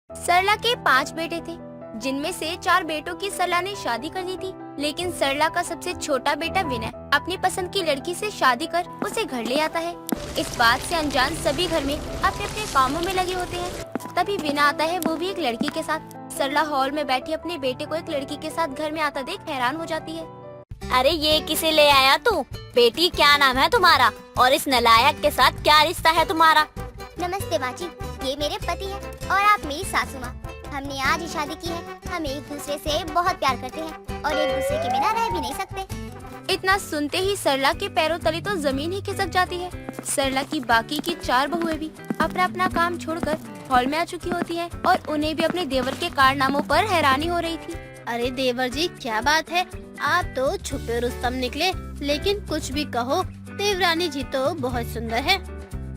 सरला के 5 बेटे थे, जिनमें से 4 बेटों की सरला ने शादी कर दी थी। लेकिन सरला का सबसे छोटा बेटा विनय अपनी पसंद की लड़की से शादी कर उसे घर ले आता है। इस बात से अनजान सभी घर में अपने अपने कामों में लगे होते हैं। तभी विनय आता है, वो भी एक लड़की के साथ। सरला हॉल में बैठी अपने बेटे को एक लड़की के साथ घर में आता देख हैरान हो जाती है। अरे ये किसे ले आया तू? बेटी क्या नाम है तुम्हारा और इस नालायक के साथ क्या रिश्ता है तुम्हारा? नमस्ते माँ जी, ये मेरे पति है और आप मेरी सासू माँ। हमने आज ही शादी की है। हम एक दूसरे से बहुत प्यार करते हैं और एक दूसरे के बिना रह भी नहीं सकते। इतना सुनते ही सरला के पैरों तले तो जमीन ही खिसक जाती है। सरला की बाकी की 4 बहुएं भी अपना अपना काम छोड़कर हॉल में आ चुकी होती हैं और उन्हें भी अपने देवर के कारनामों पर हैरानी हो रही थी। अरे देवर जी, क्या बात है? आप तो छुपे रुस्तम निकले, लेकिन कुछ भी कहो, देवरानी जी तो बहुत सुंदर है।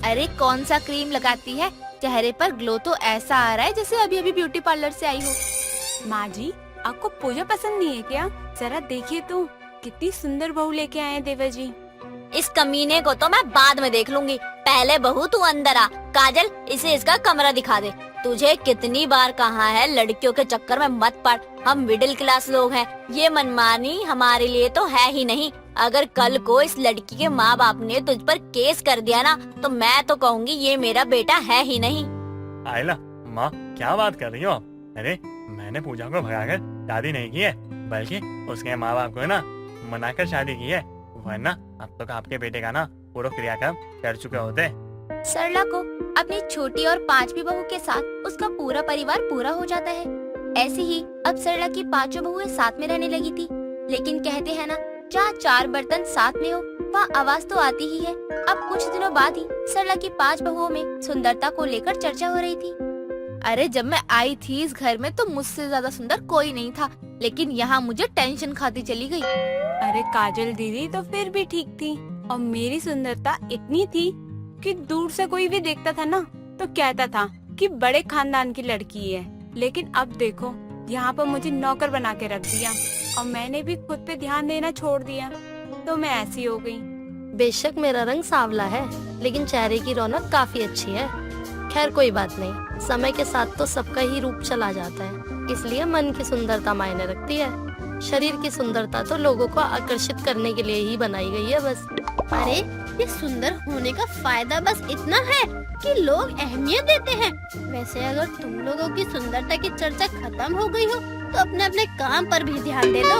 अरे कौन सा क्रीम लगाती है, चेहरे पर ग्लो तो ऐसा आ रहा है जैसे अभी अभी ब्यूटी पार्लर से आई हो। माँ जी, आपको पूजा पसंद नहीं है क्या? जरा देखिए तो कितनी सुंदर बहू लेके आए हैं देवर जी। इस कमीने को तो मैं बाद में देख लूंगी, पहले बहू तू अंदर आ। काजल, इसे इसका कमरा दिखा दे। तुझे कितनी बार कहा है लड़कियों के चक्कर में मत पड़, हम मिडिल क्लास लोग हैं। ये मनमानी हमारे लिए तो है ही नहीं। अगर कल को इस लड़की के माँ बाप ने तुझ पर केस कर दिया ना, तो मैं तो कहूँगी ये मेरा बेटा है ही नहीं। आयला, माँ क्या बात कर रही हो आप? अरे मैंने पूजा को भगाकर शादी नहीं की है, बल्कि उसके माँ बाप को ना मनाकर शादी की है। वरना अब तक आपके बेटे का ना पूरा क्रियाक्रम कर चुके होते। सरला को अपनी छोटी और 5वीं बहू के साथ उसका पूरा परिवार पूरा हो जाता है। ऐसे ही अब सरला की 5 बहुएं साथ में रहने लगी थी। लेकिन कहते हैं ना, जहाँ 4 बर्तन साथ में हो वहाँ आवाज तो आती ही है। अब कुछ दिनों बाद ही सरला की 5 बहुओं में सुंदरता को लेकर चर्चा हो रही थी। अरे जब मैं आई थी इस घर में तो मुझसे ज्यादा सुंदर कोई नहीं था, लेकिन यहाँ मुझे टेंशन खाती चली गई। अरे काजल दीदी तो फिर भी ठीक थी, और मेरी सुंदरता इतनी थी कि दूर से कोई भी देखता था ना तो कहता था कि बड़े खानदान की लड़की है। लेकिन अब देखो, यहाँ पर मुझे नौकर बना के रख दिया और मैंने भी खुद पे ध्यान देना छोड़ दिया, तो मैं ऐसी हो गई। बेशक मेरा रंग सांवला है, लेकिन चेहरे की रौनक काफी अच्छी है। खैर कोई बात नहीं, समय के साथ तो सबका ही रूप चला जाता है, इसलिए मन की सुंदरता मायने रखती है। शरीर की सुंदरता तो लोगों को आकर्षित करने के लिए ही बनाई गई है बस। अरे ये सुंदर होने का फायदा बस इतना है कि लोग अहमियत देते हैं। वैसे अगर तुम लोगों की सुंदरता की चर्चा खत्म हो गई हो तो अपने अपने काम पर भी ध्यान दे दो।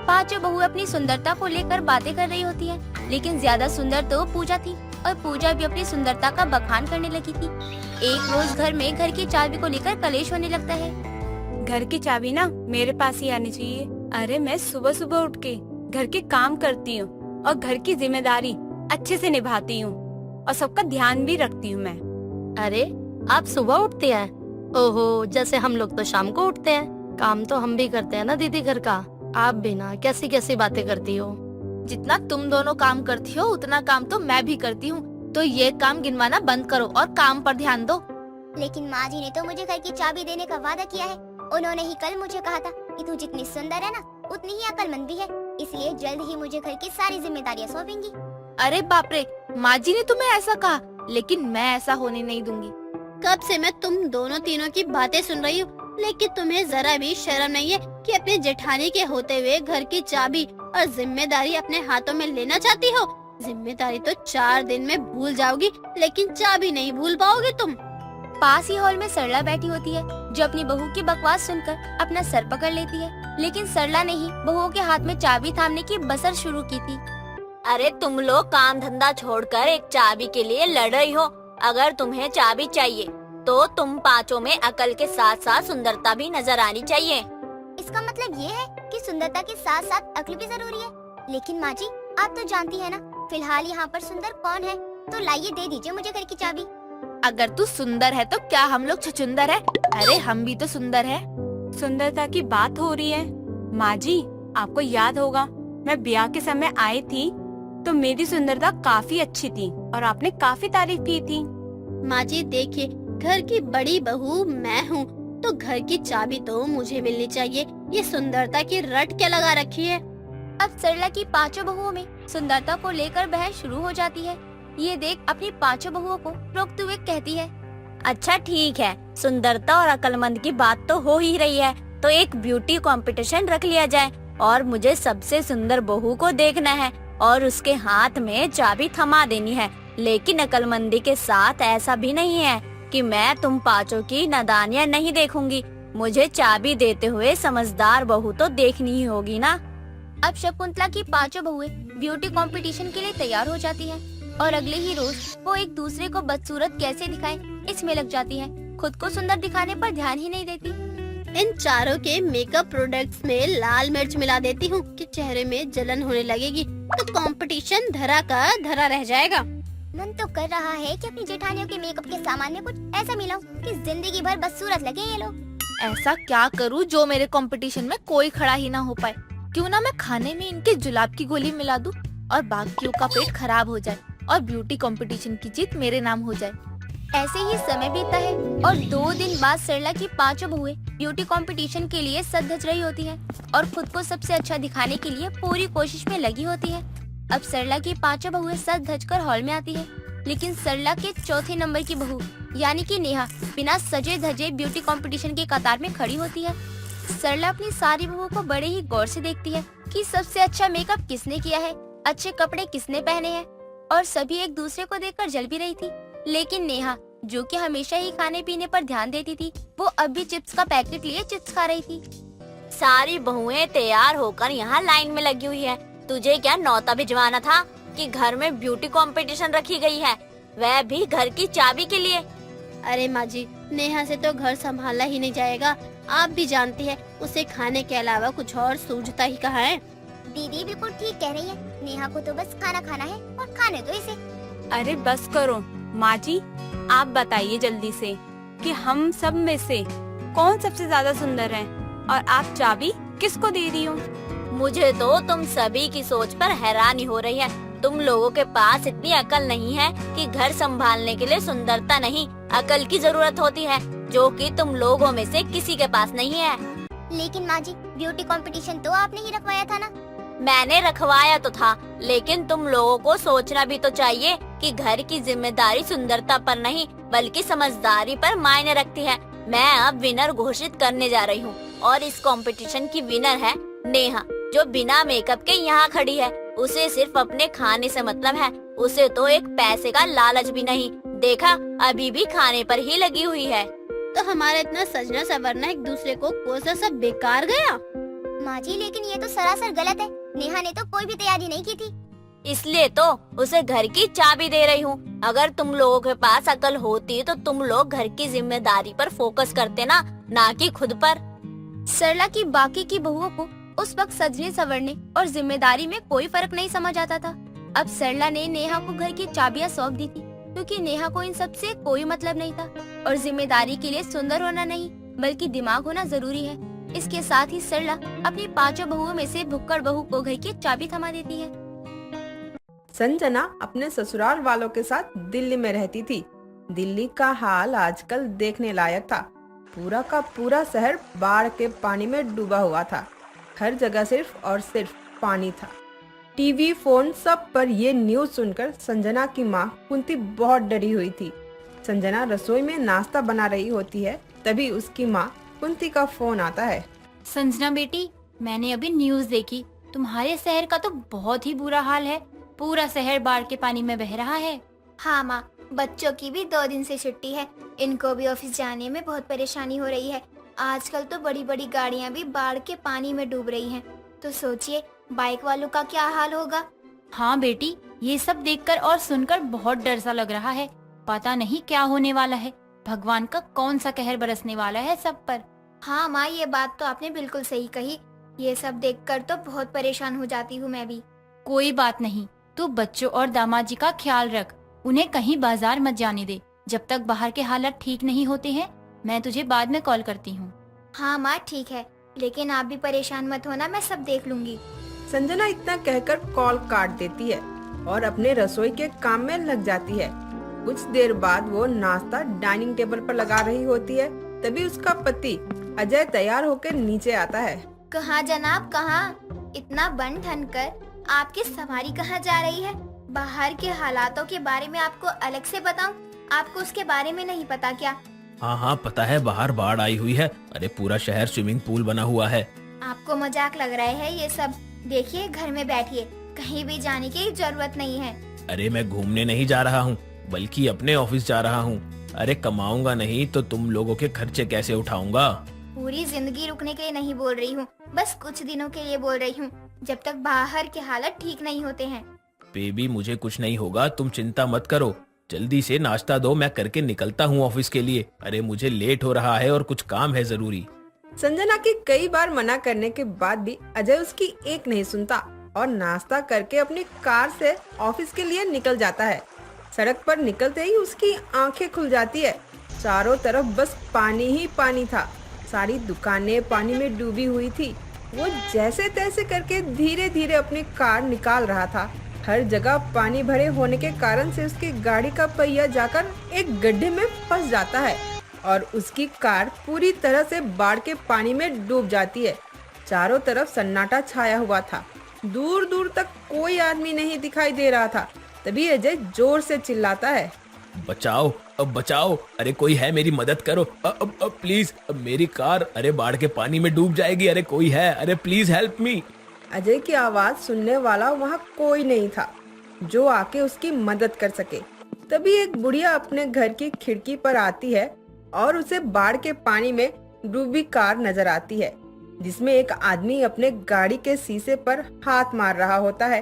5 बहुएं अपनी सुंदरता को लेकर बातें कर रही होती हैं, लेकिन ज्यादा सुंदर तो पूजा थी और पूजा भी अपनी सुंदरता का बखान करने लगी थी। एक रोज घर में घर की चाबी को लेकर कलेश होने लगता है। घर की चाबी ना मेरे पास ही आनी चाहिए। अरे मैं सुबह सुबह उठ के घर के काम करती हूँ और घर की जिम्मेदारी अच्छे से निभाती हूँ और सबका ध्यान भी रखती हूँ मैं। अरे आप सुबह उठती हैं? ओहो, जैसे हम लोग तो शाम को उठते हैं। काम तो हम भी करते हैं ना दीदी घर का। आप भी ना कैसी कैसी बातें करती हो। जितना तुम दोनों काम करती हो उतना काम तो मैं भी करती हूँ, तो ये काम गिनवाना बंद करो और काम पर ध्यान दो। लेकिन माँ जी ने तो मुझे घर की चाबी देने का वादा किया है। उन्होंने ही कल मुझे कहा था कि तू जितनी सुंदर है ना उतनी ही अक्लमंद भी है, इसलिए जल्द ही मुझे घर की सारी जिम्मेदारियाँ सौंपेंगी। अरे बाप रे, माँ जी ने तुम्हें ऐसा कहा, लेकिन मैं ऐसा होने नहीं दूंगी। कब से मैं तुम दोनों तीनों की बातें सुन रही हूँ, लेकिन तुम्हें जरा भी शर्म नहीं है कि अपने जेठानी के होते हुए घर की चाबी और जिम्मेदारी अपने हाथों में लेना चाहती हो। जिम्मेदारी तो 4 दिन में भूल जाओगी, लेकिन चाबी नहीं भूल पाओगे तुम। पास ही हॉल में सरला बैठी होती है, जो अपनी बहू की बकवास सुनकर अपना सर पकड़ लेती है। लेकिन सरला ने ही बहुओं के हाथ में चाबी थामने की बसर शुरू की थी। अरे तुम लोग काम धंधा छोड़कर एक चाबी के लिए लड़ रही हो। अगर तुम्हें चाबी चाहिए तो तुम 5 में अकल के साथ साथ सुंदरता भी नजर आनी चाहिए। इसका मतलब ये है कि सुंदरता के साथ साथ अक्ल भी जरूरी है। लेकिन माँ जी, आप तो जानती है ना, फिलहाल यहाँ पर सुंदर कौन है, तो लाइए दे दीजिए मुझे घर की चाबी। अगर तू सुंदर है तो क्या हम लोग छुछुंदर है? अरे हम भी तो सुंदर है। सुंदरता की बात हो रही है। माँ जी, आपको याद होगा मैं ब्याह के समय आई थी तो मेरी सुंदरता काफी अच्छी थी और आपने काफी तारीफ की थी। माँ जी देखिए, घर की बड़ी बहू मैं हूँ, तो घर की चाबी तो मुझे मिलनी चाहिए। ये सुंदरता की रट क्या लगा रखी है? अब सरला की 5 बहुओं में सुंदरता को लेकर बहस शुरू हो जाती है। ये देख अपनी 5 बहुओं को रोकते हुए कहती है, अच्छा ठीक है, सुंदरता और अक्लमंद की बात तो हो ही रही है, तो एक ब्यूटी कंपटीशन रख लिया जाए और मुझे सबसे सुंदर बहू को देखना है और उसके हाथ में चाबी थमा देनी है। लेकिन अक्लमंदी के साथ ऐसा भी नहीं है कि मैं तुम पांचों की नादानियां नहीं देखूंगी। मुझे चाबी देते हुए समझदार बहू तो देखनी ही होगी ना। अब शकुंतला की पांचों बहुएं ब्यूटी कंपटीशन के लिए तैयार हो जाती हैं और अगले ही रोज वो एक दूसरे को बदसूरत कैसे दिखाएं इसमें लग जाती हैं। खुद को सुंदर दिखाने पर ध्यान ही नहीं देती। इन चारों के मेकअप प्रोडक्ट्स में लाल मिर्च मिला देती हूँ कि चेहरे में जलन होने लगेगी तो कंपटीशन धरा का धरा रह जाएगा। मन तो कर रहा है कि अपनी जेठानियों के मेकअप के सामान में कुछ ऐसा मिलाऊं कि जिंदगी भर बदसूरत लगे ये लोग। ऐसा क्या करूँ जो मेरे कंपटीशन में कोई खड़ा ही ना हो पाए। क्यों ना मैं खाने में इनके जुलाब की गोली मिला दूं और बाकियों का पेट खराब हो जाए और ब्यूटी कंपटीशन की जीत मेरे नाम हो जाए। ऐसे ही समय बीतता है और 2 दिन बाद सरला की पांचों बहुएं ब्यूटी कंपटीशन के लिए सज धज रही होती हैं और खुद को सबसे अच्छा दिखाने के लिए पूरी कोशिश में लगी होती हैं। अब सरला की पांचों बहुएं सज धज कर हॉल में आती हैं, लेकिन सरला के चौथे नंबर की बहू यानी कि नेहा बिना सजे धजे ब्यूटी कंपटीशन के कतार में खड़ी होती है। सरला अपनी सारी बहुओं को बड़े ही गौर से देखती है कि सबसे अच्छा मेकअप किसने किया है, अच्छे कपड़े किसने पहने हैं, और सभी एक दूसरे को देखकर जल भी रही थी। लेकिन नेहा जो कि हमेशा ही खाने पीने पर ध्यान देती थी, वो अब भी चिप्स का पैकेट लिए चिप्स खा रही थी। सारी बहुएं तैयार होकर यहाँ लाइन में लगी हुई है। तुझे क्या नौता भिजवाना था कि घर में ब्यूटी कंपटीशन रखी गई है, वह भी घर की चाबी के लिए। अरे माँ जी, नेहा से तो घर संभाला ही नहीं जाएगा। आप भी जानती है उसे खाने के अलावा कुछ और सूझता ही कहाँ है। दीदी बिल्कुल ठीक कह रही है, नेहा को तो बस खाना खाना है और खाने दो इसे। अरे बस करो माँ जी, आप बताइए जल्दी से कि हम सब में से कौन सबसे ज्यादा सुंदर है और आप चाबी किसको दे रही हो? मुझे तो तुम सभी की सोच पर हैरानी हो रही है। तुम लोगों के पास इतनी अकल नहीं है कि घर संभालने के लिए सुंदरता नहीं, अकल की जरूरत होती है, जो कि तुम लोगों में से किसी के पास नहीं है। लेकिन माँ जी, ब्यूटी कंपटीशन तो आपने ही रखवाया था ना। मैंने रखवाया तो था, लेकिन तुम लोगों को सोचना भी तो चाहिए कि घर की जिम्मेदारी सुंदरता पर नहीं बल्कि समझदारी पर मायने रखती है। मैं अब विनर घोषित करने जा रही हूँ और इस कंपटीशन की विनर है नेहा, जो बिना मेकअप के यहाँ खड़ी है। उसे सिर्फ अपने खाने से मतलब है, उसे तो एक पैसे का लालच भी नहीं। देखा, अभी भी खाने पर ही लगी हुई है। तो हमारा इतना सजना संवरना एक दूसरे को कोसा सब बेकार गया। माँ जी, लेकिन ये तो सरासर गलत है। नेहा ने तो कोई भी तैयारी नहीं की थी। इसलिए तो उसे घर की चाबी दे रही हूँ। अगर तुम लोगों के पास अकल होती तो तुम लोग घर की जिम्मेदारी पर फोकस करते ना कि खुद पर। सरला की बाकी की बहुओं को उस वक्त सजने संवरने और जिम्मेदारी में कोई फर्क नहीं समझ आता था। अब सरला ने नेहा को घर की चाबियां सौंप दी थी, क्योंकि नेहा को इन सब से कोई मतलब नहीं था और जिम्मेदारी के लिए सुंदर होना नहीं बल्कि दिमाग होना जरूरी है। इसके साथ ही सरला अपनी पांचों बहुओं में से भुक्कड़ बहू को घर की चाबी थमा देती है। संजना अपने ससुराल वालों के साथ दिल्ली में रहती थी। दिल्ली का हाल आजकल देखने लायक था। पूरा का पूरा शहर बाढ़ के पानी में डूबा हुआ था। हर जगह सिर्फ और सिर्फ पानी था। टीवी, फोन सब पर ये न्यूज सुनकर संजना की माँ कुंती बहुत डरी हुई थी। संजना रसोई में नाश्ता बना रही होती है, तभी उसकी माँ कुंती का फोन आता है। संजना बेटी, मैंने अभी न्यूज़ देखी, तुम्हारे शहर का तो बहुत ही बुरा हाल है। पूरा शहर बाढ़ के पानी में बह रहा है। हाँ माँ, बच्चों की भी 2 दिन से छुट्टी है। इनको भी ऑफिस जाने में बहुत परेशानी हो रही है। आजकल तो बड़ी बड़ी गाड़ियाँ भी बाढ़ के पानी में डूब रही हैं। तो सोचिए बाइक वालों का क्या हाल होगा। हाँ बेटी, ये सब देखकर और सुनकर बहुत डर सा लग रहा है। पता नहीं क्या होने वाला है। भगवान का कौन सा कहर बरसने वाला है सब पर। हाँ माँ, ये बात तो आपने बिल्कुल सही कही। ये सब देखकर तो बहुत परेशान हो जाती हूँ मैं भी। कोई बात नहीं, तू बच्चों और दामाद जी का ख्याल रख। उन्हें कहीं बाजार मत जाने दे। जब तक बाहर के हालात ठीक नहीं होते हैं, मैं तुझे बाद में कॉल करती हूँ। हाँ माँ ठीक है, लेकिन आप भी परेशान मत होना, मैं सब देख लूंगी। संजना इतना कहकर कॉल काट देती है और अपने रसोई के काम में लग जाती है। कुछ देर बाद वो नाश्ता डाइनिंग टेबल पर लगा रही होती है, तभी उसका पति अजय तैयार होकर नीचे आता है। कहाँ जनाब, कहाँ? इतना बन ठन कर आपकी सवारी कहाँ जा रही है? बाहर के हालातों के बारे में आपको अलग से बताऊं? आपको उसके बारे में नहीं पता क्या? हाँ हाँ पता है, बाहर बाढ़ आई हुई है। अरे पूरा शहर स्विमिंग पूल बना हुआ है। आपको मजाक लग रहा है ये सब। देखिए, घर में बैठिए, कहीं भी जाने की जरूरत नहीं है। अरे मैं घूमने नहीं जा रहा हूँ, बल्कि अपने ऑफिस जा रहा हूँ। अरे कमाऊंगा नहीं तो तुम लोगों के खर्चे कैसे उठाऊंगा? पूरी जिंदगी रुकने के लिए नहीं बोल रही हूँ, बस कुछ दिनों के लिए बोल रही हूँ, जब तक बाहर के हालात ठीक नहीं होते हैं। बेबी मुझे कुछ नहीं होगा, तुम चिंता मत करो। जल्दी से नाश्ता दो, मैं करके निकलता हूँ ऑफिस के लिए। अरे मुझे लेट हो रहा है और कुछ काम है जरूरी। संजना के कई बार मना करने के बाद भी अजय उसकी एक नहीं सुनता और नाश्ता करके अपनी कार से ऑफिस के लिए निकल जाता है। सड़क पर निकलते ही उसकी आंखें खुल जाती है। चारों तरफ बस पानी ही पानी था। सारी दुकानें पानी में डूबी हुई थी। वो जैसे तैसे करके धीरे धीरे अपनी कार निकाल रहा था। हर जगह पानी भरे होने के कारण से उसकी गाड़ी का पहिया जाकर एक गड्ढे में फंस जाता है और उसकी कार पूरी तरह से बाढ़ के पानी में डूब जाती है। चारों तरफ सन्नाटा छाया हुआ था। दूर दूर तक कोई आदमी नहीं दिखाई दे रहा था। तभी अजय जोर से चिल्लाता है, बचाओ, अब बचाओ, अरे कोई है, मेरी मदद करो, प्लीज, मेरी कार अरे बाढ़ के पानी में डूब जाएगी। अरे कोई है, अरे प्लीज हेल्प मी। अजय की आवाज सुनने वाला वहाँ कोई नहीं था जो आके उसकी मदद कर सके। तभी एक बुढ़िया अपने घर की खिड़की पर आती है और उसे बाढ़ के पानी में डूबी कार नजर आती है, जिसमें एक आदमी अपने गाड़ी के शीशे पर हाथ मार रहा होता है।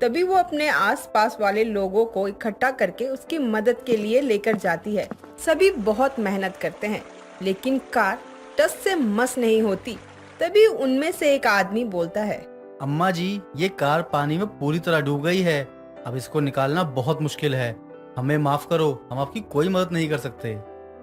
तभी वो अपने आसपास वाले लोगों को इकट्ठा करके उसकी मदद के लिए लेकर जाती है। सभी बहुत मेहनत करते हैं, लेकिन कार टस से मस नहीं होती। तभी उनमें से एक आदमी बोलता है, अम्मा जी, ये कार पानी में पूरी तरह डूब गई है। अब इसको निकालना बहुत मुश्किल है। हमें माफ करो, हम आपकी कोई मदद नहीं कर सकते।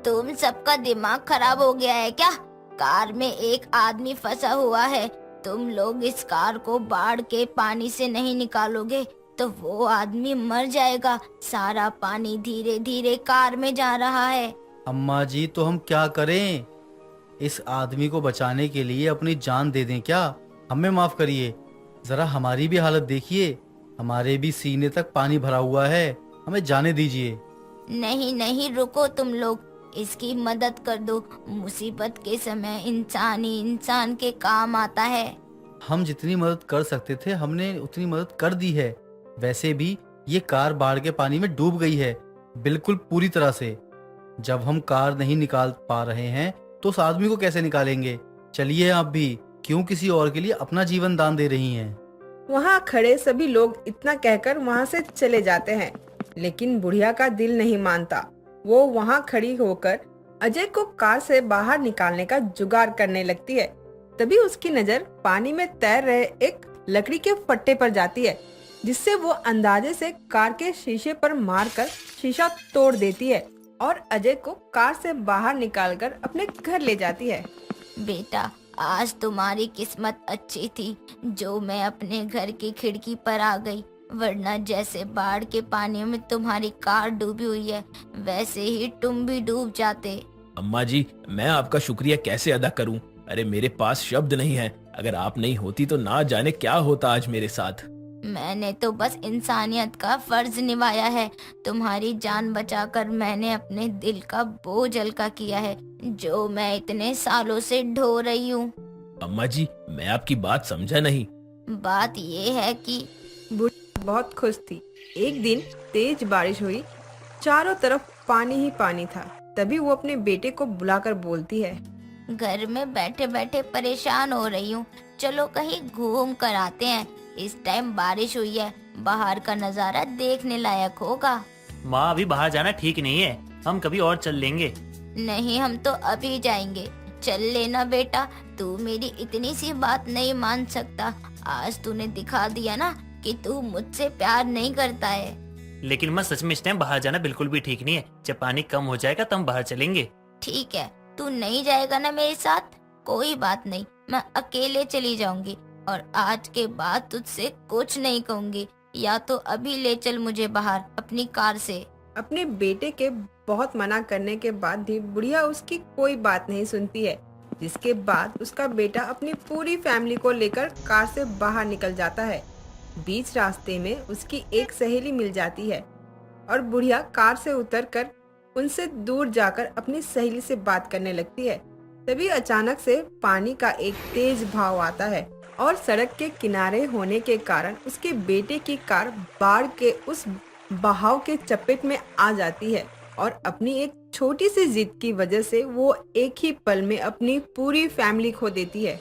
तुम सबका दिमाग खराब हो गया है क्या? कार में एक आदमी फंसा हुआ है। तुम लोग इस कार को बाढ़ के पानी से नहीं निकालोगे तो वो आदमी मर जाएगा। सारा पानी धीरे धीरे कार में जा रहा है। अम्मा जी, तो हम क्या करें? इस आदमी को बचाने के लिए अपनी जान दे दें क्या? हमें माफ करिए, जरा हमारी भी हालत देखिए। हमारे भी सीने तक पानी भरा हुआ है, हमें जाने दीजिए। नहीं नहीं, रुको तुम लोग, इसकी मदद कर दो। मुसीबत के समय इंसान ही इंसान के काम आता है। हम जितनी मदद कर सकते थे हमने उतनी मदद कर दी है। वैसे भी ये कार बाढ़ के पानी में डूब गई है, बिल्कुल पूरी तरह से। जब हम कार नहीं निकाल पा रहे हैं तो उस आदमी को कैसे निकालेंगे? चलिए आप भी, क्यों किसी और के लिए अपना जीवन दान दे रही हैं? वहाँ खड़े सभी लोग इतना कहकर वहाँ से चले जाते हैं, लेकिन बुढ़िया का दिल नहीं मानता। वो वहाँ खड़ी होकर अजय को कार से बाहर निकालने का जुगाड़ करने लगती है। तभी उसकी नजर पानी में तैर रहे एक लकड़ी के फट्टे पर जाती है, जिससे वो अंदाजे से कार के शीशे पर मारकर शीशा तोड़ देती है और अजय को कार से बाहर निकालकर अपने घर ले जाती है। बेटा, आज तुम्हारी किस्मत अच्छी थी जो मैं अपने घर की खिड़की पर आ गई, वरना जैसे बाढ़ के पानी में तुम्हारी कार डूबी हुई है वैसे ही तुम भी डूब जाते। अम्मा जी, मैं आपका शुक्रिया कैसे अदा करूं? अरे मेरे पास शब्द नहीं है। अगर आप नहीं होती तो ना जाने क्या होता आज मेरे साथ। मैंने तो बस इंसानियत का फर्ज निभाया है। तुम्हारी जान बचाकर मैंने अपने दिल का बोझ हल्का किया है जो मैं इतने सालों से ढो रही हूँ। अम्मा जी, मैं आपकी बात समझा नहीं। बात ये है कि बहुत खुश थी। एक दिन तेज बारिश हुई, चारों तरफ पानी ही पानी था। तभी वो अपने बेटे को बुलाकर बोलती है, घर में बैठे बैठे परेशान हो रही हूँ, चलो कहीं घूम कर आते हैं। इस टाइम बारिश हुई है, बाहर का नजारा देखने लायक होगा। माँ, अभी बाहर जाना ठीक नहीं है, हम कभी और चल लेंगे। नहीं, हम तो अभी जाएंगे। चल लेना बेटा, तू मेरी इतनी सी बात नहीं मान सकता। आज तूने दिखा दिया ना कि तू मुझसे प्यार नहीं करता है। लेकिन मैं सच में इस टाइम बाहर जाना बिल्कुल भी ठीक नहीं है। जब पानी कम हो जाएगा तब बाहर चलेंगे। ठीक है, तू नहीं जाएगा ना मेरे साथ? कोई बात नहीं, मैं अकेले चली जाऊंगी और आज के बाद तुझसे कुछ नहीं कहूंगी। या तो अभी ले चल मुझे बाहर अपनी कार से। अपने बेटे के बहुत मना करने के बाद भी बुढ़िया उसकी कोई बात नहीं सुनती है, जिसके बाद उसका बेटा अपनी पूरी फैमिली को लेकर कार से बाहर निकल जाता है। बीच रास्ते में उसकी एक सहेली मिल जाती है और बुढ़िया कार से उतरकर उनसे दूर जाकर अपनी सहेली से बात करने लगती है। तभी अचानक से पानी का एक तेज भाव आता है और सड़क के किनारे होने के कारण उसके बेटे की कार बाढ़ के उस बहाव के चपेट में आ जाती है और अपनी एक छोटी सी जिद की वजह से वो एक ही पल में अपनी पूरी फैमिली खो देती है।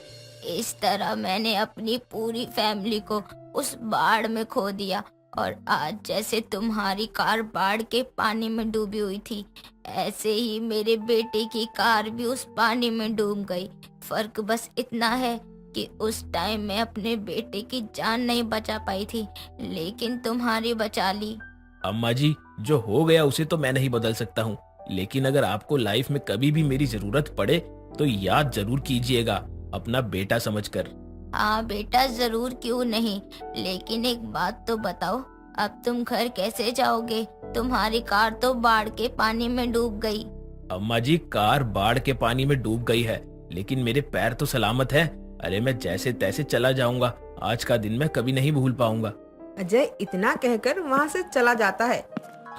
इस तरह मैंने अपनी पूरी फैमिली को उस बाढ़ में खो दिया और आज जैसे तुम्हारी कार बाढ़ के पानी में डूबी हुई थी, ऐसे ही मेरे बेटे की कार भी उस पानी में डूब गई। फर्क बस इतना है कि उस टाइम मैं अपने बेटे की जान नहीं बचा पाई थी, लेकिन तुम्हारी बचा ली। अम्मा जी, जो हो गया उसे तो मैं नहीं बदल सकता हूँ, लेकिन अगर आपको लाइफ में कभी भी मेरी जरूरत पड़े तो याद जरूर कीजिएगा, अपना बेटा समझकर। हाँ बेटा, जरूर क्यों नहीं, लेकिन एक बात तो बताओ, अब तुम घर कैसे जाओगे? तुम्हारी कार तो बाढ़ के पानी में डूब गई। अम्मा जी, कार बाढ़ के पानी में डूब गई है, लेकिन मेरे पैर तो सलामत हैं। अरे मैं जैसे तैसे चला जाऊंगा, आज का दिन मैं कभी नहीं भूल पाऊंगा। अजय इतना कहकर वहाँ से चला जाता है।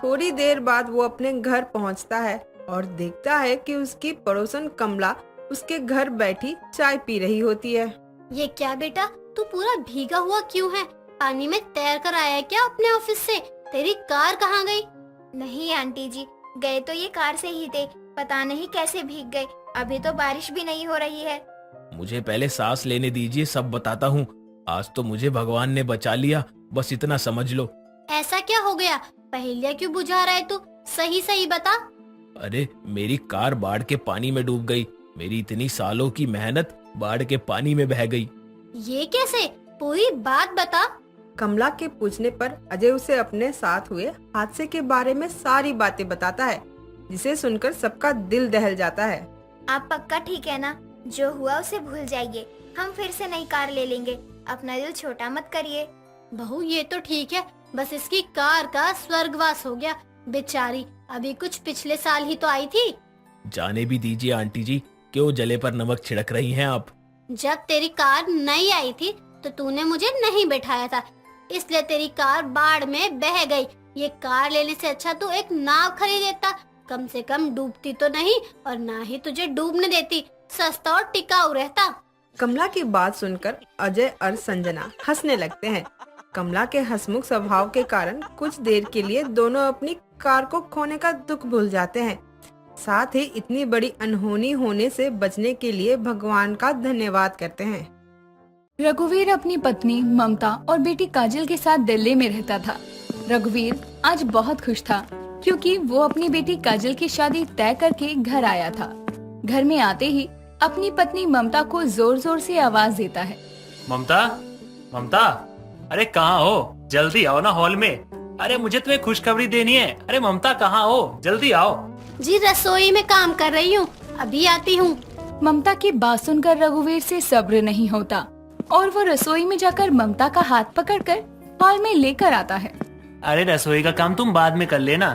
थोड़ी देर बाद वो अपने घर पहुँचता है और देखता है कि उसकी पड़ोसन कमला उसके घर बैठी चाय पी रही होती है। ये क्या बेटा, तू पूरा भीगा हुआ क्यों है? पानी में तैर कर आया है क्या अपने ऑफिस से? तेरी कार कहाँ गई? नहीं आंटी जी, गए तो ये कार से ही थे, पता नहीं कैसे भीग गए। अभी तो बारिश भी नहीं हो रही है। मुझे पहले सांस लेने दीजिए, सब बताता हूँ। आज तो मुझे भगवान ने बचा लिया, बस इतना समझ लो। ऐसा क्या हो गया? पहेलियाँ क्यों बुझा रहा है तू? सही सही बता। अरे मेरी कार बाढ़ के पानी में डूब गई। मेरी इतनी सालों की मेहनत बाढ़ के पानी में बह गई। ये कैसे? पूरी बात बता। कमला के पूछने पर अजय उसे अपने साथ हुए हादसे के बारे में सारी बातें बताता है, जिसे सुनकर सबका दिल दहल जाता है। आप पक्का ठीक है ना? जो हुआ उसे भूल जाइए, हम फिर से नई कार ले लेंगे। अपना दिल छोटा मत करिए। बहू ये तो ठीक है, बस इसकी कार का स्वर्गवास हो गया। बेचारी अभी कुछ पिछले साल ही तो आई थी। जाने भी दीजिए आंटी जी, क्यों जले पर नमक छिड़क रही हैं आप? जब तेरी कार नई आई थी तो तूने मुझे नहीं बैठाया था, इसलिए तेरी कार बाढ़ में बह गई। ये कार लेने से अच्छा तू एक नाव खरीद लेता, कम से कम डूबती तो नहीं और ना ही तुझे डूबने देती। सस्ता और टिकाऊ रहता। कमला की बात सुनकर अजय और संजना हंसने लगते हैं। कमला के हंसमुख स्वभाव के कारण कुछ देर के लिए दोनों अपनी कार को खोने का दुख भूल जाते हैं। साथ ही इतनी बड़ी अनहोनी होने से बचने के लिए भगवान का धन्यवाद करते हैं। रघुवीर अपनी पत्नी ममता और बेटी काजल के साथ दिल्ली में रहता था। रघुवीर आज बहुत खुश था क्योंकि वो अपनी बेटी काजल की शादी तय करके घर आया था। घर में आते ही अपनी पत्नी ममता को जोर जोर से आवाज देता है। ममता, ममता, अरे कहाँ हो? जल्दी आओ ना हॉल में। अरे मुझे तुम्हें खुशखबरी देनी है। अरे ममता कहाँ हो? जल्दी आओ। जी रसोई में काम कर रही हूँ, अभी आती हूँ। ममता की बात सुनकर रघुवीर से सब्र नहीं होता और वो रसोई में जाकर ममता का हाथ पकड़कर हॉल में लेकर आता है। अरे रसोई का काम तुम बाद में कर लेना।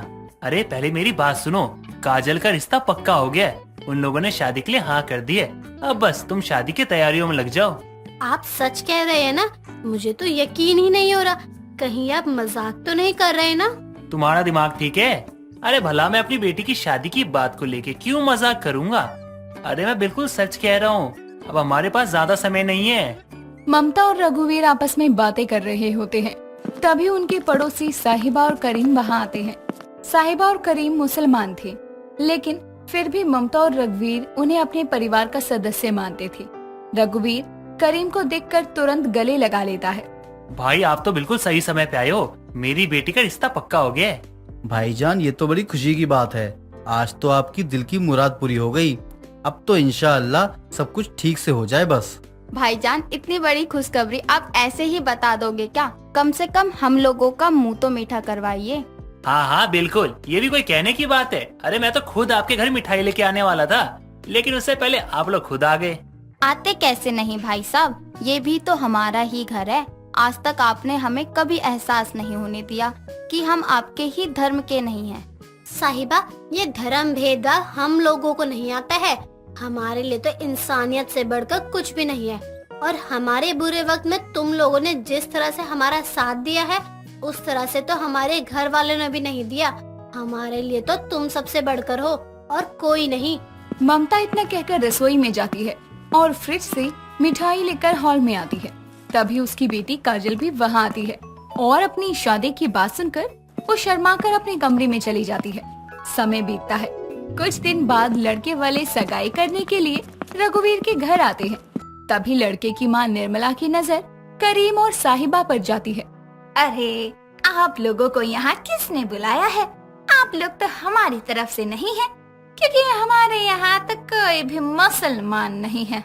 अरे पहले मेरी बात सुनो, काजल का रिश्ता पक्का हो गया है। उन लोगों ने शादी के लिए हाँ कर दी है। अब बस तुम शादी की तैयारियों में लग जाओ। आप सच कह रहे हैं ना? मुझे तो यकीन ही नहीं हो रहा। कहीं आप मजाक तो नहीं कर रहे ना? तुम्हारा दिमाग ठीक है? अरे भला मैं अपनी बेटी की शादी की बात को लेके क्यों मजाक करूंगा? अरे मैं बिल्कुल सच कह रहा हूँ। अब हमारे पास ज्यादा समय नहीं है। ममता और रघुवीर आपस में बातें कर रहे होते हैं। तभी उनके पड़ोसी साहिबा और करीम वहाँ आते हैं। साहिबा और करीम मुसलमान थे, लेकिन फिर भी ममता और रघुवीर उन्हें अपने परिवार का सदस्य मानते थे। रघुवीर करीम को देखकर तुरंत गले लगा लेता है। भाई आप तो बिल्कुल सही समय पे आए हो। मेरी बेटी का रिश्ता पक्का हो गया है। भाईजान ये तो बड़ी खुशी की बात है। आज तो आपकी दिल की मुराद पूरी हो गई। अब तो इंशाअल्लाह सब कुछ ठीक से हो जाए बस। भाईजान इतनी बड़ी खुशखबरी आप ऐसे ही बता दोगे क्या? कम से कम हम लोगों का मुंह तो मीठा करवाइए। हाँ हाँ बिल्कुल, ये भी कोई कहने की बात है? अरे मैं तो खुद आपके घर मिठाई लेके आने वाला था, लेकिन उससे पहले आप लोग खुद आ गए। आते कैसे नहीं भाई साहब, ये भी तो हमारा ही घर है। आज तक आपने हमें कभी एहसास नहीं होने दिया कि हम आपके ही धर्म के नहीं हैं। साहिबा, ये धर्म भेदभाव हम लोगों को नहीं आता है। हमारे लिए तो इंसानियत से बढ़कर कुछ भी नहीं है। और हमारे बुरे वक्त में तुम लोगों ने जिस तरह से हमारा साथ दिया है, उस तरह से तो हमारे घर वालों ने भी नहीं दिया। हमारे लिए तो तुम सबसे बढ़कर हो और कोई नहीं। ममता इतना कहकर रसोई में जाती है और फ्रिज से मिठाई लेकर हॉल में आती है। तभी उसकी बेटी काजल भी वहाँ आती है और अपनी शादी की बात सुनकर वो शर्माकर अपने कमरे में चली जाती है। समय बीतता है। कुछ दिन बाद लड़के वाले सगाई करने के लिए रघुवीर के घर आते हैं। तभी लड़के की माँ निर्मला की नजर करीम और साहिबा पर जाती है। अरे आप लोगों को यहाँ किसने बुलाया है? आप लोग तो हमारी तरफ से नहीं है, क्योंकि हमारे यहाँ तो कोई भी मुसलमान नहीं है।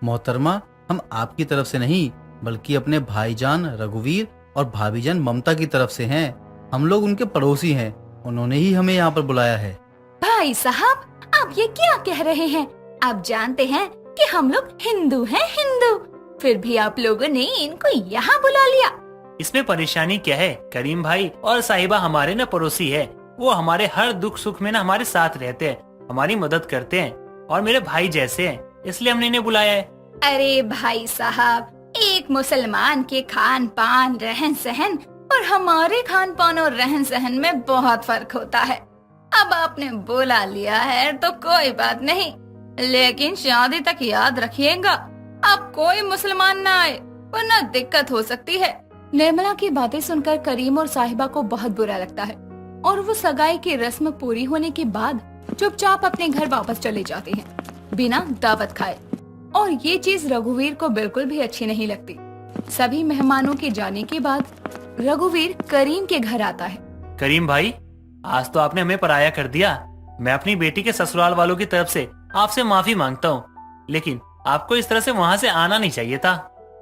मोहतरमा, हम आपकी तरफ से नहीं बल्कि अपने भाईजान रघुवीर और भाभीजान ममता की तरफ से हैं। हम लोग उनके पड़ोसी हैं, उन्होंने ही हमें यहाँ पर बुलाया है। भाई साहब, आप ये क्या कह रहे हैं? आप जानते हैं कि हम लोग हिंदू हैं, हिंदू। फिर भी आप लोगों ने इनको यहाँ बुला लिया। इसमें परेशानी क्या है? करीम भाई और साहिबा हमारे न पड़ोसी है। वो हमारे हर दुख सुख में ना हमारे साथ रहते हैं, हमारी मदद करते हैं और मेरे भाई जैसे हैं, इसलिए हमने इन्हें बुलाया है। अरे भाई साहब, एक मुसलमान के खान पान रहन सहन और हमारे खान पान और रहन सहन में बहुत फर्क होता है। अब आपने बुला लिया है तो कोई बात नहीं, लेकिन शादी तक याद रखिएगा, अब कोई मुसलमान ना आए वरना दिक्कत हो सकती है। निर्मला की बातें सुनकर करीम और साहिबा को बहुत बुरा लगता है और वो सगाई की रस्म पूरी होने के बाद चुपचाप अपने घर वापस चले जाते हैं बिना दावत खाए। और ये चीज रघुवीर को बिल्कुल भी अच्छी नहीं लगती। सभी मेहमानों के जाने के बाद रघुवीर करीम के घर आता है। करीम भाई, आज तो आपने हमें पराया कर दिया। मैं अपनी बेटी के ससुराल वालों की तरफ से आपसे माफी मांगता हूँ, लेकिन आपको इस तरह से वहाँ से आना नहीं चाहिए था।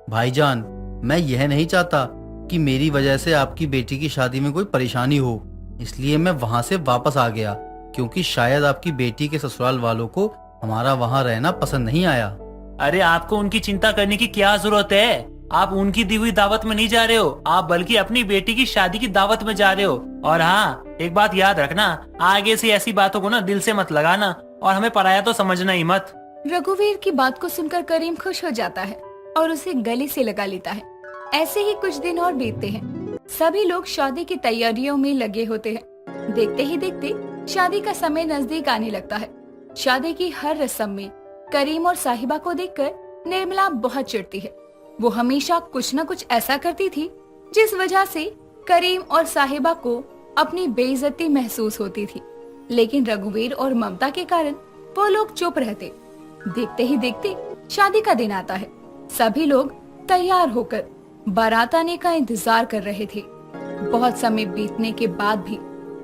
भाईजान, मैं यह नहीं चाहता कि मेरी वजह से आपकी बेटी की शादी में कोई परेशानी हो, इसलिए मैं वहाँ से वापस आ गया, क्योंकि शायद आपकी बेटी के ससुराल वालों को हमारा वहाँ रहना पसंद नहीं आया। अरे आपको उनकी चिंता करने की क्या जरूरत है? आप उनकी दी हुई दावत में नहीं जा रहे हो, आप बल्कि अपनी बेटी की शादी की दावत में जा रहे हो। और हाँ, एक बात याद रखना, आगे से ऐसी बातों को ना दिल से मत लगाना और हमें पराया तो समझना ही मत। रघुवीर की बात को सुनकर करीम खुश हो जाता है और उसे गले से लगा लेता है। ऐसे ही कुछ दिन और बीतते हैं। सभी लोग शादी की तैयारियों में लगे होते हैं। देखते ही देखते शादी का समय नजदीक आने लगता है। शादी की हर रस्म में करीम और साहिबा को देखकर निर्मला बहुत चिढ़ती है। वो हमेशा कुछ न कुछ ऐसा करती थी जिस वजह से करीम और साहिबा को अपनी बेइज्जती महसूस होती थी, लेकिन रघुवीर और ममता के कारण वो लोग चुप रहते। देखते ही देखते शादी का दिन आता है। सभी लोग तैयार होकर बारात आने का इंतजार कर रहे थे। बहुत समय बीतने के बाद भी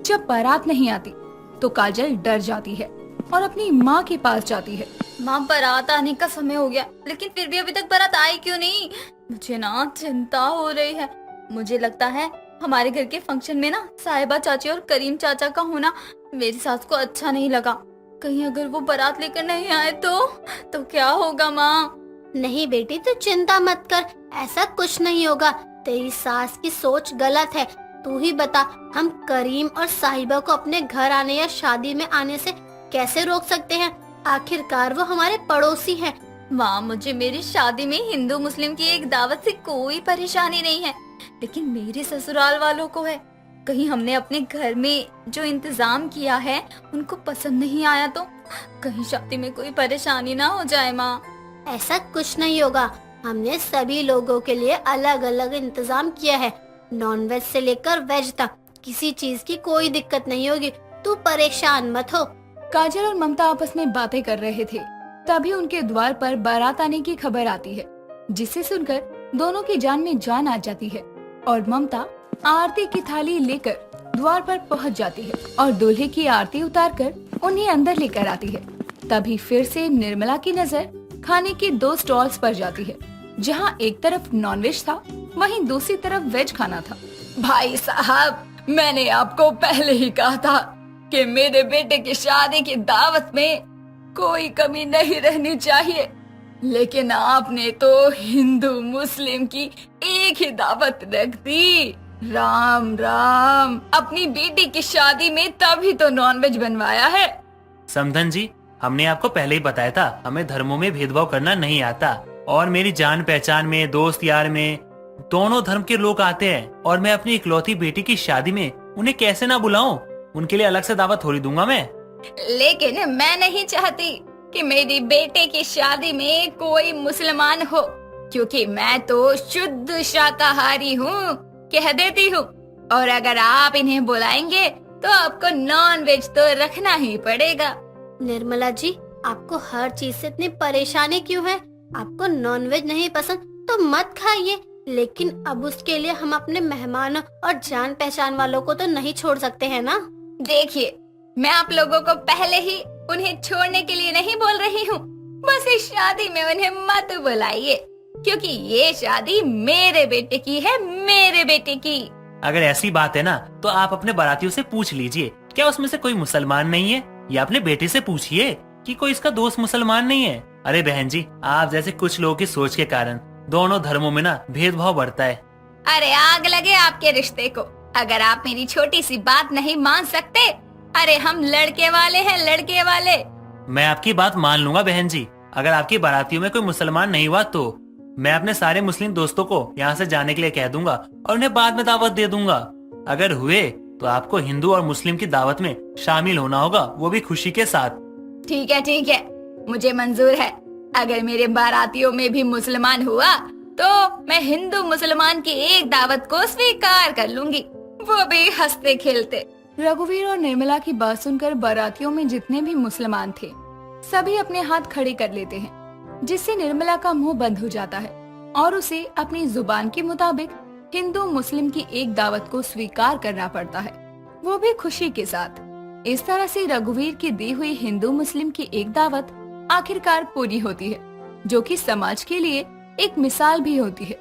जब बारात नहीं आती तो काजल डर जाती है और अपनी माँ के पास जाती है। माँ, बारात आने का समय हो गया, लेकिन फिर भी अभी तक बारात आई क्यों नहीं? मुझे ना चिंता हो रही है। मुझे लगता है हमारे घर के फंक्शन में ना साहिबा चाची और करीम चाचा का होना मेरी सास को अच्छा नहीं लगा। कहीं अगर वो बारात लेकर नहीं आए तो क्या होगा माँ? नहीं बेटी, तू चिंता मत कर, ऐसा कुछ नहीं होगा। तेरी सास की सोच गलत है। तू ही बता, हम करीम और साहिबा को अपने घर आने या शादी में आने से कैसे रोक सकते हैं? आखिरकार वो हमारे पड़ोसी हैं। माँ, मुझे मेरी शादी में हिंदू मुस्लिम की एक दावत से कोई परेशानी नहीं है, लेकिन मेरे ससुराल वालों को है। कहीं हमने अपने घर में जो इंतजाम किया है उनको पसंद नहीं आया तो कहीं शादी में कोई परेशानी ना हो जाए माँ। ऐसा कुछ नहीं होगा। हमने सभी लोगों के लिए अलग अलग इंतजाम किया है, नॉन वेज से लेकर वेज तक। किसी चीज की कोई दिक्कत नहीं होगी, तू परेशान मत हो। काजल और ममता आपस में बातें कर रहे थे। तभी उनके द्वार पर बारात आने की खबर आती है, जिसे सुनकर दोनों की जान में जान आ जाती है और ममता आरती की थाली लेकर द्वार पर पहुंच जाती है और दूल्हे की आरती उतारकर उन्हें अंदर लेकर आती है। तभी फिर से निर्मला की नजर खाने के 2 स्टॉल्स पर जाती है, जहां एक तरफ नॉनवेज था वहीं दूसरी तरफ वेज खाना था। भाई साहब, मैंने आपको पहले ही कहा था कि मेरे बेटे की शादी की दावत में कोई कमी नहीं रहनी चाहिए, लेकिन आपने तो हिंदू मुस्लिम की एक ही दावत रख दी। राम राम, अपनी बेटी की शादी में तभी तो नॉनवेज बनवाया है। समधन जी, हमने आपको पहले ही बताया था, हमें धर्मों में भेदभाव करना नहीं आता और मेरी जान पहचान में, दोस्त यार में दोनों धर्म के लोग आते हैं और मैं अपनी इकलौती बेटी की शादी में उन्हें कैसे ना बुलाऊं? उनके लिए अलग से दावत थोड़ी दूंगा मैं। लेकिन मैं नहीं चाहती कि मेरी बेटे की शादी में कोई मुसलमान हो, क्योंकि मैं तो शुद्ध शाकाहारी हूँ, कह देती हूँ। और अगर आप इन्हें बुलाएंगे तो आपको नॉन वेज तो रखना ही पड़ेगा। निर्मला जी, आपको हर चीज से इतनी परेशानी क्यों है? आपको नॉनवेज नहीं पसंद तो मत खाइए, लेकिन अब उसके लिए हम अपने मेहमानों और जान पहचान वालों को तो नहीं छोड़ सकते हैं ना। देखिए, मैं आप लोगों को पहले ही उन्हें छोड़ने के लिए नहीं बोल रही हूँ, बस इस शादी में उन्हें मत बुलाइए, क्योंकि ये शादी मेरे बेटे की है, मेरे बेटे की। अगर ऐसी बात है ना तो आप अपने बारातियों से पूछ लीजिए, क्या उसमें से कोई मुसलमान नहीं है, या अपने बेटे से पूछिए कि कोई इसका दोस्त मुसलमान नहीं है। अरे बहन जी, आप जैसे कुछ लोगों की सोच के कारण दोनों धर्मों में ना भेदभाव बढ़ता है। अरे आग लगे आपके रिश्ते को, अगर आप मेरी छोटी सी बात नहीं मान सकते। अरे हम लड़के वाले हैं, लड़के वाले। मैं आपकी बात मान लूंगा बहन जी, अगर आपकी बारातियों में कोई मुसलमान नहीं हुआ तो मैं अपने सारे मुस्लिम दोस्तों को यहाँ से जाने के लिए कह दूंगा और उन्हें बाद में दावत दे दूंगा। अगर हुए तो आपको हिंदू और मुस्लिम की दावत में शामिल होना होगा, वो भी खुशी के साथ। ठीक है, मुझे मंजूर है। अगर मेरे बारातियों में भी मुसलमान हुआ तो मैं हिंदू मुसलमान की एक दावत को स्वीकार कर लूंगी, वो भी हंसते खेलते। रघुवीर और निर्मला की बात सुनकर बारातियों में जितने भी मुसलमान थे सभी अपने हाथ खड़े कर लेते हैं, जिससे निर्मला का मुंह बंद हो जाता है और उसे अपनी जुबान के मुताबिक हिंदू मुस्लिम की एक दावत को स्वीकार करना पड़ता है, वो भी खुशी के साथ। इस तरह से रघुवीर की दी हुई हिंदू मुस्लिम की एक दावत आखिरकार पूरी होती है, जो कि समाज के लिए एक मिसाल भी होती है।